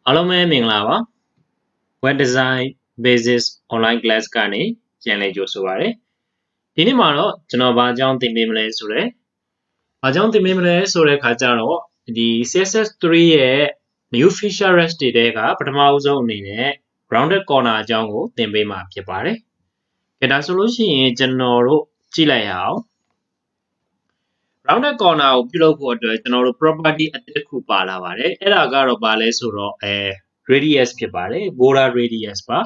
အားလုံးပဲမင်္ဂလာပါ Web Design Basis Online Class ကနေပြန်လည်ကြိုဆိုပါရစေဒီနေ့မှာတော့ကျွန်တော်ဘာအကြောင်းသင်ပေးမလဲဆိုတော့ဘာအကြောင်းသင်ပေးမလဲဆိုတဲ့ခါကျတော့ဒီ CSS 3ရဲ့ new feature rest တွေကပထမအဆုံးအနေနဲ့ rounded corner အကြောင်းကိုသင်ပေးမှာဖြစ်ပါတယ်။ဒါဆိုလို့ရှိရင်ကျွန်တော်တို့ကြည့်လိုက်ရအောင် rounded corner ကိုပြုလုပ်ဖို့အတွက်ကျွန်တော်တို့ property အသစ်တစ်ခုပါလာပါတယ်။အဲ့ဒါကတော့ဘာလဲဆိုတော့radius ဖြစ်ပါတယ် border radius ပါ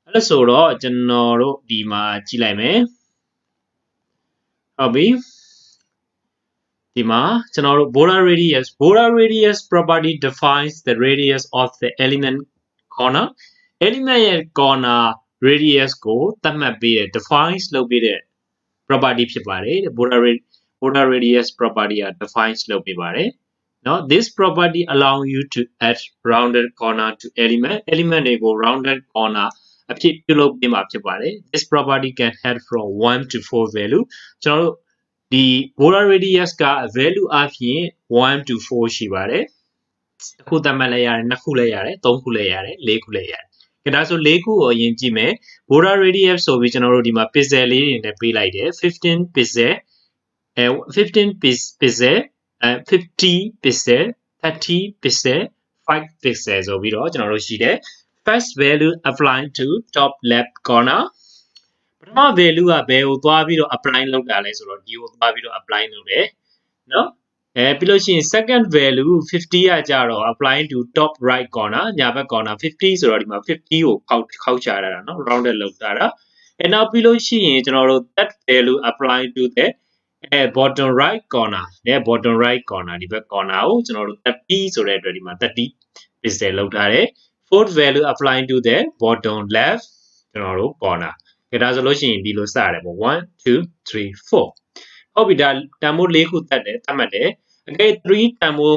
အဲ့ဒါဆိုတော့ကျွန်တော်တို့ဒီမှာကြည့်လိုက်မယ်ဟုတ်ပြီဒီမှာကျွန်တော်တို့ border radius property defines the radius of the element corner element ရဲ့ corner radius ကိုသတ်မှတ်ပေးတဲ့ defines လုပ်ပေးတဲ့ property ဖြစ်ပါတယ် border radius property က defines လုပ်ပေးပါတယ်No, this property allow you to add rounded corner to elementတွေကို rounded corner အဖြစ်ပြုလုပ်ပေးမှာဖြစ်ပါတယ် This property can head from 1 to 4 value ကျွန်တော်တို့ဒီ border radius က value အဖြစ်1 to 4ရှိပါတယ်တစ်ခုသတ်မှတ်လိုက်ရတယ်နှစ်ခုလည်းရတယ်သုံးခုလည်းရတယ်လေးခုလည်းရတယ်ဒါဆိုလေးခုကိုအရင်ကြည့်မယ် border radius ဆိုပြီးကျွန်တော်တို့ဒီမှာ pixel လေးတွေနဲ့ပေးလိုက်တယ်15 pixel 15 pixel 50 pixel 30 pixel 5 pixel ဆိုပြီးတော့ကျွန်တော်တို့ရှိတယ် first value apply to top left corner ပထမ value ကဘယ်ကိုသွားပြီးတော့ apply လုပ်တာလဲဆိုတော့ဒီကိုသွားပြီးတော့ apply လုပ်တယ်နော်ပြီးလို့ရှိရင် second value 50ကကြတော့ apply to top right corner ညာဘက် corner 50ဆိုတော့ဒီမှာ50ကိုခောက်ချရတာနော် rounded လုပ်တာနောက်ပြီးလို့ရှိရင်ကျွန်တော်တို့ that value apply to the bottom right corner နဲ့ bottom right corner ဒီဘက် corner ကိုကျွန်တော်တို့30ဆိုတဲ့အတွက်ဒီမှာ30 pixel လောက်ထားတယ် fourth value apply to the bottom left ကျွန်တော်တို့ corner ဒါဆိုလို့ရှိရင်ဒီလိုစရတယ်ပေါ့1 2 3 4ဟုတ်ပြီဒါတန်ဖိုး၄ခုသတ်မှတ်တယ်အကယ်3တန်ဖိုး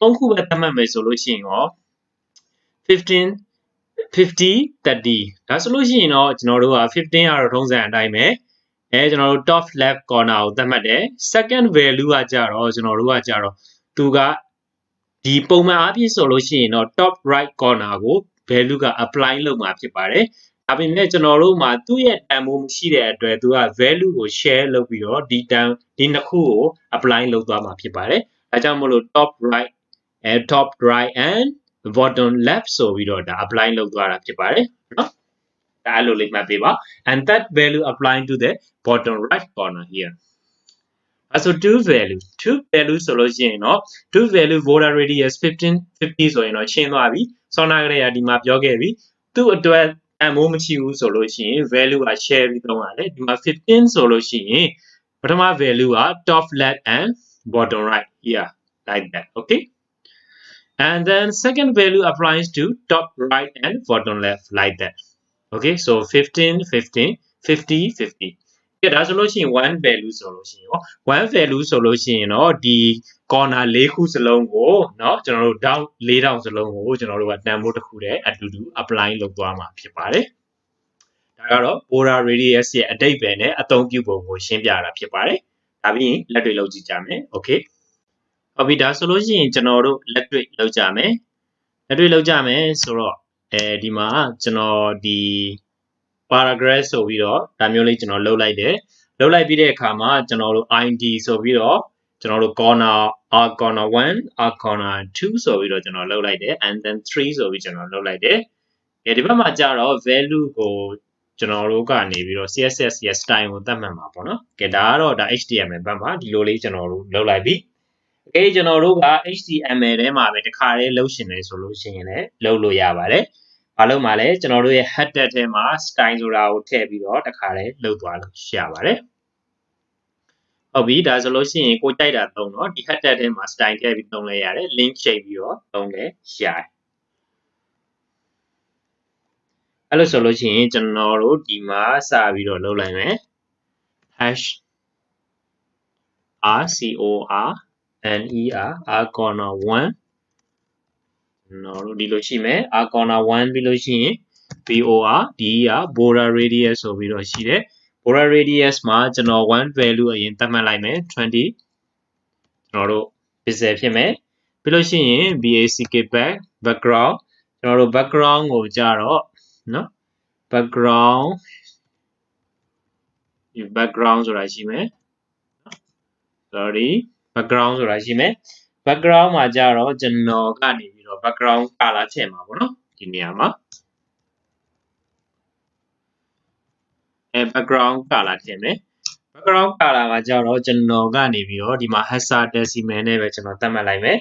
3ခုပဲသတ်မှတ်မယ်ဆိုလို့ရှိရင်ရော15 50 30ဒါဆိုလို့ရှိရင်တော့ကျွန်တော်တို့က15ကတော့ထုံးစံအတိုင်းပဲကျွန်တော်တို့ top left corner ကိုသတ်မှတ်တယ် second value ကကြတော့ကျွန်တော်တို့ကကြတော့သူကဒီပုံမှန်အားဖြင့်ဆိုလို့ရှိရင်တော့ top right corner ကို value က apply လုပ်မှာဖြစ်ပါတယ်ဒါပေမဲ့ကျွန်တော်တို့မှာသူ့ရဲ့တန်ဖိုးမရှိတဲ့အတွက်သူက value ကို share လုပ်ပြီးတော့ဒီနှစ်ခုကို apply လုပ်သွားမှာဖြစ်ပါတယ်ဒါကြောင့်မို့လို့ top right and bottom left ဆိုပြီးတော့ဒါ apply လုပ်သွားတာဖြစ်ပါတယ်နော်ဒါအဲ့လိုလေးမှတ်ပေးပါ and that value applying to the bottom right corner here so two value ဆိုလို့ရှိရင်တော့two value border radius 50ဆိုရင်တော့ရှင်းသွားပြီဆောင်းနာကလေးကဒီမှာပြောခဲ့ပြီသူ့အတွက်အမိုးမရှိဘူးဆိုလို့ရှိရင် value က share ပြီးသုံးရတယ်ဒီမှာ15ဆိုလို့ရှိရင်ပထမ value က top left and bottom right here like that okay and then second value applies to top right and bottom left like that okay so 15 15 50 50ဒါဆိုလို့ရှိရင်1 value ဆိုလို့ရှိရင်1 value ဆိုလို့ရှိရင်တော့ဒီ corner ၄ခုစလုံးကိုเนาะကျွန်တော်တို့ down ၄တောင်စလုံးကိုကျွန်တော်တို့ကတန်ဖိုးတစ်ခုတည်းအတူတူ apply လုပ်သွားမှာဖြစ်ပါတယ်ဒါကတော့ border radius ရဲ့အဓိပ္ပာယ်နဲ့အသုံးပြုပုံကိုရှင်းပြတာဖြစ်ပါတယ်ဒါပြီးရင်လက်တွေ့လုပ်ကြည့်ကြမယ် okay ဟုတ်ပြီဒါဆိုလို့ရှိရင်ကျွန်တော်တို့လက်တွေ့လုပ်ကြမယ်ဆိုတော့ဒီမှာကျွန်တော်ဒီ paragraph ဆိုပြီးတော့ဒါမျိုးလေးကျွန်တော်လုပ်လိုက်တယ်လုပ်လိုက်ပြီးတဲ့အခါမှာကျွန်တော်တို့ id ဆိုပြီးတော့ကျွန်တော်တို့ corner r corner 1 r corner 2ဆိုပြီးတော့ကျွန်တော်လုပ်လိုက်တယ် and then 3ဆိုပြီးကျွန်တော်လုပ်လိုက်တယ်ဒီဘက်မှာကျတော့ value ကိုကျွန်တော်တို့ကနေပြီးတော့ CSS ရဲ့ style ကိုသတ်မှတ်မှာပေါ့နော်ဒါကတော့ဒါ HTML ဘက်မှာဒီလိုလေးကျွန်တော်တို့လုပ်လိုက်ပြီကျွန်တော်တို့က HTML ထဲမှာပဲတခါတည်းလုပ်ရှင်နေဆိုလို့ရှိရင်လည်းလုပ်လို့ရပါတယ်ဘာလို့မှလဲကျွန်တော်တို့ရဲ့ header ထဲမှာ style ဆိုတာကိုထည့်ပြီးတော့တခါတည်းလုပ်သွားလို့ရပါတယ်ဟုတ်ပြီဒါဆိုလို့ရှိရင်ကိုကြိုက်တာသုံးတော့ဒီ header ထဲမှာ style ထည့်ပြီးသုံးလဲရတယ် link ချိန်ပြီးတော့သုံးလဲရတယ်အဲ့လိုဆိုလို့ရှိရင်ကျွန်တော်တို့ဒီမှာစပြီးတော့လုပ်လိုက်မယ် hash r corner 1နော်တို့ဒီလိုရှိမယ် r corner 1ပြီးလို့ရှိရင် bor ဒီက border radius ဆိုပြီးတော့ရှိတယ် border radius မှာကျွန်တော်1 value အရင်သတ်မှတ်လိုက်မယ်20ကျွန်တော်တို့ pixel ဖြစ်မယ်ပြီးလို့ရှိရင်back background ကျွန်တော်တို့ background ကိုကြတော့နော် background ဆိုတာရှိမယ် sorry background ဆိုတာရှိမယ် background မှာကြတော့ကျွန်တော်ကနေပြီးတော့ background color ထည့်မှာပေါ့နော်ဒီနေရာမှာbackground color ထည့်မယ် background color မှာကြတော့ကျွန်တော်ကနေပြီးတော့ဒီမှာ hexadecimal နဲ့ပဲကျွန်တော်သတ်မှတ်လိုက်မယ်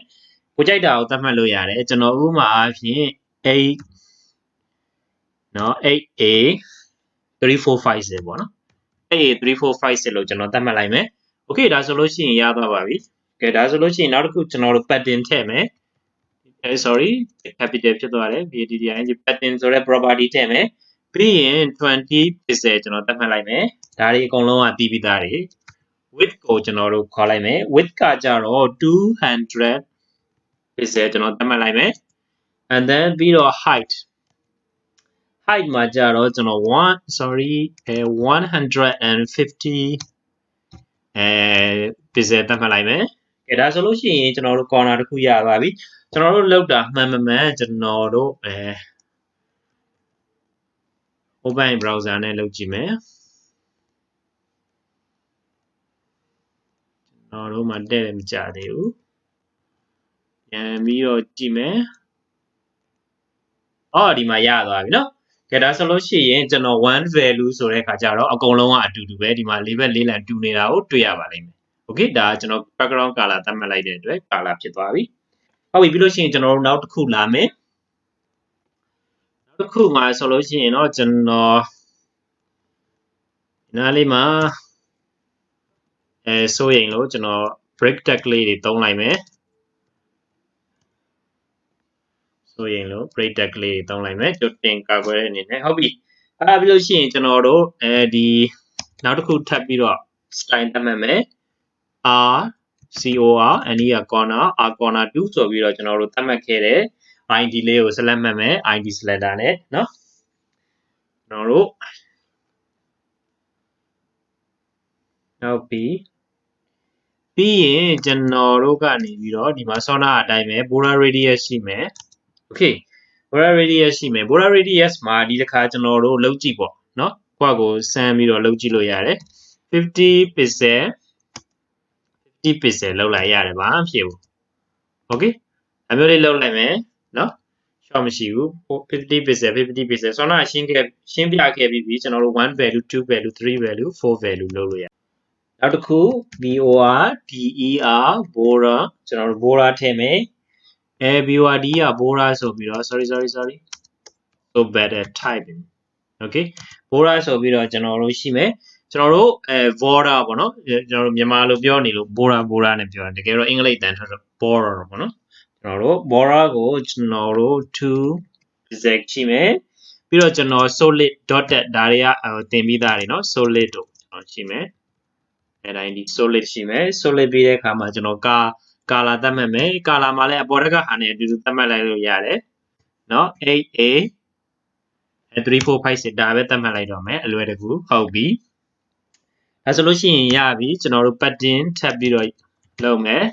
ကိုကြိုက်တာကိုသတ်မှတ်လို့ရတယ်ကျွန်တော်ဥပမာအားဖြင့်8နော် 8A 3456ပေါ့နော် 8A 3456လို့ကျွန်တော်သတ်မှတ်လိုက်မယ် okay ဒါဆိုလို့ရှိရင်ရသွားပါပြီကဲဒါဆိုလို့ရှိရင်နောက်တစ်ခုကျွန်တော်တို့ pattern ထည့်မယ်sorry capital ဖြစ်သွားတယ် pattern ဆိုတဲ့ property ထည့်မယ်ပြီးရင်20 pixel ကျွန်တော်သတ်မှတ်လိုက်မယ်ဒါတွေအကုန်လုံးကပြီးပြီးသားတွေ width ကိုကျွန်တော်တို့ခေါ်လိုက်မယ် width ကကြတော့200 pixel ကျွန်တော်သတ်မှတ်လိုက်မယ် and then ပြီးတော့ height မှာကြတော့ကျွန်တော်150 pixel သတ်မှတ်လိုက်မယ်ကဲဒါဆိုလို့ရှိရင်ကျွန်တော်တို့ corner တစ်ခုရပါပြီကျွန်တော်တို့လောက်တာမှန်ကျွန်တော်တို့open browser နဲ့လုပ်ကြည့်မယ်ကျွန်တော်တို့မှတဲ့တယ်မကြသေးဘူးပြန်ပြီးတော့ကြည့်မယ်ဒီမှာရသွားပြီနော်ကဲဒါဆိုလို့ရှိရင်ကျွန်တော် one value ဆိုတဲ့အခါကျတော့အကုန်လုံးကအတူတူပဲဒီမှာလေးဘက်လေးလံတူနေတာကိုတွေ့ရပါလိမ့်မယ် okay ဒါကျွန်တော် background color သတ်မှတ်လိုက်တဲ့အတွက် color ဖြစ်သွားပြီဟုတ်ပြီပြီးလို့ရှိရင်ကျွန်တော်တို့နောက်တစ်ခုလာမယ်နောက်တစ်ခုမှာဆိုလို့ရှိရင်တော့ကျွန်တော်နားလေးမှာဆိုရင်လို့ကျွန်တော် break tag လေးတွေသုံးလိုက်မယ်ဆိုရင်လို့ break tag လေးတွေသုံးလိုက်မယ်ကြိုတင်ကာကွယ်တဲ့အနေနဲ့ဟုတ်ပြီအဲ့ဒါပြီးလို့ရှိရင်ကျွန်တော်တို့ဒီနောက်တစ်ခုထပ်ပြီးတော့ style သတ်မှတ်မယ် r cor and here corner r corner 2ဆိုပြီးတော့ကျွန်တော်တို့သတ်မှတ်ခဲ့တဲ့ id လေးကို select မှတ်မယ် id selector နဲ့เนาะကျွန်တော်တို့နောက်ပြီးရင်ကျွန်တော်တို့ကနေပြီးတော့ဒီမှာဆောနာအတိုင်းပဲ border radius ရှိမယ် okay border radius ရှိမယ် border radius မှာဒီတစ်ခါကျွန်တော်တို့လုပ်ကြည့်ပေါ့เนาะကိုယ့်ကိုစမ်းပြီးတော့လုပ်ကြည့်လို့ရတယ်50 pixel လောက်လိုက်ရတယ်ဘာမှမဖြစ်ဘူး okay အမျိုးလေးလောက်လိုက်မယ်เนาะ short မရှိဘူး50 pixel ဆောနာရှင်းပြခဲ့ပြီးပြီကျွန်တော်တို့1 value 2 value 3 value 4 value လုပ်လို့ရနောက်တစ်ခု border ကျွန်တော်တို့ border ထည့်မယ် border က border ဆိုပြီးတော့ sorry so better typing okay border ဆိုပြီးတော့ကျွန်တော်တို့ရှိမယ်ကျွန်တော်တို့border ပေါ့နော်ကျွန်တော်တို့မြန်မာလိုပြောနေလို့ border နဲ့ပြောတယ်တကယ်တော့အင်္ဂလိပ်တန်ထွက်တော့ border ပေါ့နော်ကျွန်တော်တို့ border ကိုကျွန်တော်တို့ 2 exact ရှိမယ်ပြီးတော့ကျွန်တော် solid dotted ဒါတွေကတင်ပြီးသားတွေเนาะ solid တို့ကျွန်တော်ရှိမယ်အဲ့ဒါဒီ solid ရှိမယ် solid ပြီးတဲ့အခါမှာကျွန်တော် color သတ်မှတ်မယ် color မှာလည်းအပေါ်တက်ကဟာနဲ့အတူတူသတ်မှတ်လိုက်လို့ရတယ်เนาะ 8A 3456ဒါပဲသတ်မှတ်လိုက်တော့မယ်အလွယ်တကူဟုတ်ပြီအဲဆိုလို့ရှိရင်ရပြီကျွန်တော်တို့ pattern ထပ်ပြီးတော့လုပ်မယ်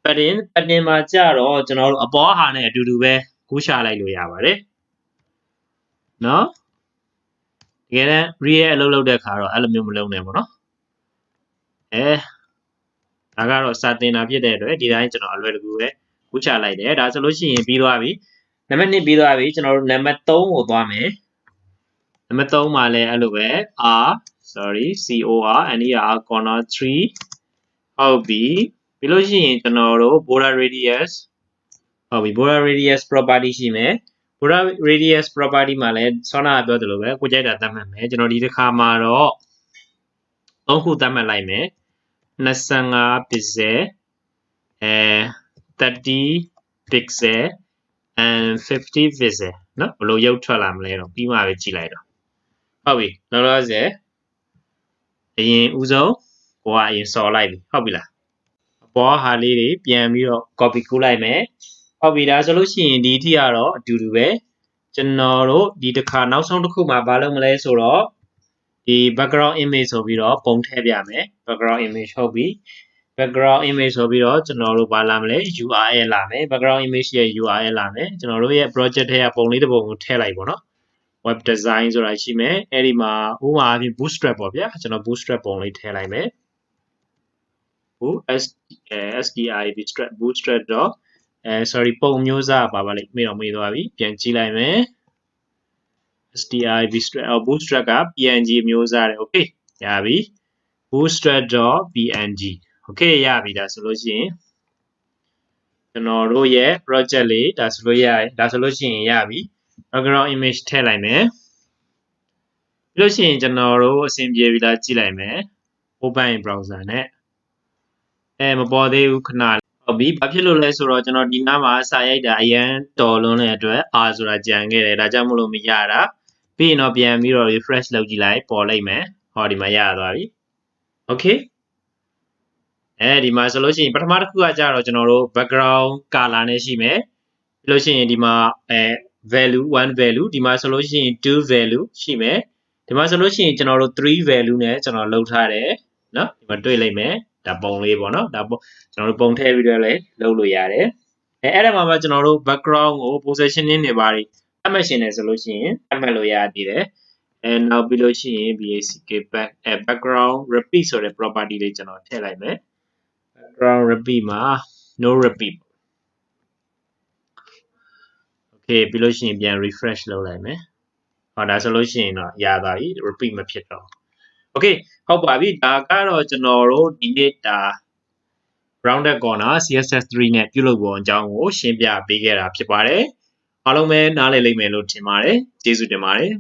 pattern မှာကြတော့ကျွန်တော်တို့အပေါ်ဟာနဲ့အတူတူပဲကူးချလိုက်လို့ရပါတယ်เนาะတကယ်တမ်း real အလုပ်လုပ်တဲ့အခါတော့အဲ့လိုမျိုးမလုပ်နဲ့ပေါ့နော်ဒါကတော့စာသင်တာဖြစ်တဲ့အတွက်ဒီတိုင်းကျွန်တော်အလွယ်တကူပဲကူးချလိုက်တယ်ဒါဆိုလို့ရှိရင်ပြီးသွားပြီနံပါတ်1ပြီးသွားပြီကျွန်တော်တို့နံပါတ်3ကိုသွားမယ်နံပါတ်3မှာလည်းအဲ့လိုပဲ r cor and here r corner 3ဟုတ်ပြီပြီးလို့ရှိရင်ကျွန်တော်တို့ border radius ဟုတ်ပြီ border radius property ရှိမယ် border radius property မှာလည်းဆောနာပြောသလိုပဲကိုကြိုက်တာသတ်မှတ်မယ်ကျွန်တော်ဒီတစ်ခါမှာတော့3ခုသတ်မှတ်လိုက်မယ်25 pixel 30 pixel and 50 pixel เนาะဘယ်လိုရုပ်ထွက်လာမလဲတော့ပြီးမှပဲကြည့်လိုက်တော့ဟုတ်ပြီလောလောဆယ်အရင်ဦးဆုံးကိုကအရင်စော်လိုက်ပြီဟုတ်ပြီလားအပေါ်ဟာလေးတွေပြန်ပြီးတော့ copy ကူးလိုက်မယ်ဟုတ်ပြီဒါဆိုလို့ရှိရင်ဒီအထိကတော့အတူတူပဲကျွန်တော်တို့ဒီတစ်ခါနောက်ဆုံးတစ်ခုမှာဘာလုပ်မလဲဆိုတော့ဒီ background image ဆိုပြီးတော့ပုံထည့်ပြမယ် background image ဟုတ်ပြီ background image ဆိုပြီးတော့ကျွန်တော်တို့ဘာလာမလဲ URL လာမယ် background image ရဲ့ URL လာမယ်ကျွန်တော်တို့ရဲ့ project ထဲကပုံလေးတစ်ပုံကိုထည့်လိုက်ပေါ့နော် web design ဆိုတာရှိမယ်အဲ့ဒီမှာဥပမာအဖြစ် bootstrap ပေါ့ဗျာကျွန်တော် bootstrap ပုံလေးထည့်လိုက်မယ် bootstrap တော့ sorry ပုံမျိုးစားပါပါလိမ့်မေ့သွားပြီပြန်ကြည့်လိုက်မယ် bootstrap က png မျိုးစားတယ် okay ရပြီ bootstrap.png okay ရပြီဒါဆိုလို့ရှိရင်ကျွန်တော်တို့ရဲ့ project လေးဒါဆိုလို့ရှိရင်ရပြီ background image ထည့်လိုက်မယ်ပြီးလို့ရှိရင်ကျွန်တော်တို့အဆင်ပြေပြီလားကြည့်လိုက်မယ် open browser နဲ့မပေါ်သေးဘူးခဏဟုတ်ပြီဘာဖြစ်လို့လဲဆိုတော့ကျွန်တော်ဒီနားမှာစာရိုက်တာအရန်တော်လွန်းတဲ့အတွက် R ဆိုတာကြံခဲ့တယ်ဒါကြောင့်မလို့မရတာပြီးရင်တော့ပြန်ပြီးတော့ refresh လုပ်ကြည့်လိုက်ပေါ်လိုက်မယ်ဟောဒီမှာရသွားပြီ okay ဒီမှာဆိုလို့ရှိရင်ပထမတစ်ခုကကြတော့ကျွန်တော်တို့ background color နဲ့ရှိမယ်ပြီးလို့ရှိရင်ဒီမှာvalue 1 value ဒီမှာဆိုလို့ရှိရင်2 value ရှိမယ်ဒီမှာဆိုလို့ရှိရင်ကျွန်တော်တို့3 value နဲ့ကျွန်တော်လုပ်ထားတယ်เนาะဒီမှာတွေ့လိုက်မယ်ဒါပုံလေးပေါ့เนาะဒါကျွန်တော်တို့ပုံထည့်ပြီးတော့လည်းလုပ်လို့ရတယ်အဲ့ဒါမှာကျွန်တော်တို့ background ကို positioning တွေပါတယ်အမှတ်ရှင်နေဆိုလို့ရှိရင်အမှတ်လို့ရသေးတယ်နောက်ပြီးလို့ရှိရင် basic background repeat ဆိုတဲ့ property လေးကျွန်တော်ထည့်လိုက်မယ် background repeat မှာ no repeat okay ပြီးလို့ရှိရင်ပြန် refresh လုပ်လိုက်မယ်ဟောဒါဆိုလို့ရှိရင်တော့ရသွားပြီ repeat မဖြစ်တော့ okay ဟုတ်ပါပြီဒါကတော့ကျွန်တော်တို့ဒီနေ့ဒါ rounded corner CSS 3နဲ့ပြုလုပ်ပုံအကြောင်းကိုရှင်းပြပေးခဲ့တာဖြစ်ပါတယ်အားလုံးပဲနားလည်လိမ့်မယ်လို့ထင်ပါတယ်ကျေးဇူးတင်ပါတယ်